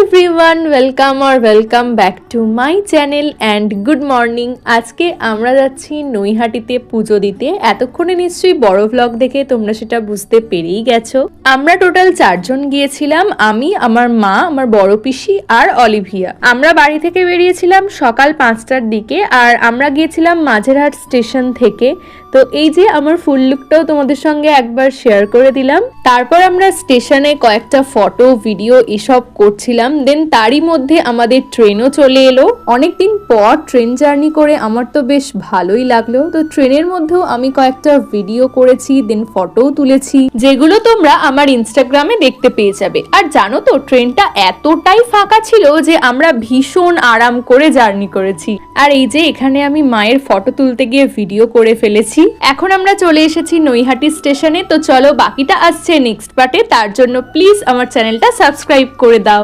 Everyone, welcome back to my channel and good morning. আজকে আমরা যাচ্ছি নৈহাটিতে পুজো দিতে। এতক্ষণে নিশ্চয়ই বড় ভ্লগ দেখে তোমরা সেটা বুঝতে পেরেই গেছো। আমরা টোটাল 4 জন গিয়েছিলাম, আমি, আমার মা, আমার বড় পিসি আর অলিভিয়া। আমরা বাড়ি থেকে বেরিয়েছিলাম সকাল 5টার দিকে আর আমরা গিয়েছিলাম মাঝেরহাট স্টেশন থেকে। তো এই যে আমার ফুল লুকটাও তোমাদের সঙ্গে একবার শেয়ার করে দিলাম। তারপর আমরা স্টেশনে কয়েকটা ফটো ভিডিও এসব করছিলাম। দেন তারই মধ্যে আমাদের ট্রেনও চলে এলো। অনেকদিন পর ট্রেন জার্নি করে আমার তো বেশ ভালোই লাগলো। তো ট্রেনের মধ্যেও আমি কয়েকটা ভিডিও করেছি, দেন ফটোও তুলেছি, যেগুলো তোমরা আমার ইনস্টাগ্রামে দেখতে পেয়ে যাবে। আর জানো তো ট্রেনটা এতটাই ফাঁকা ছিল যে আমরা ভীষণ আরাম করে জার্নি করেছি। আর এই যে এখানে আমি মায়ের ফটো তুলতে গিয়ে ভিডিও করে ফেলেছি। এখন আমরা চলে এসেছি নৈহাটি স্টেশনে। তো চলো বাকিটা আসছে নেক্সট পার্টে, তার জন্য প্লিজ আমার চ্যানেলটা সাবস্ক্রাইব করে দাও।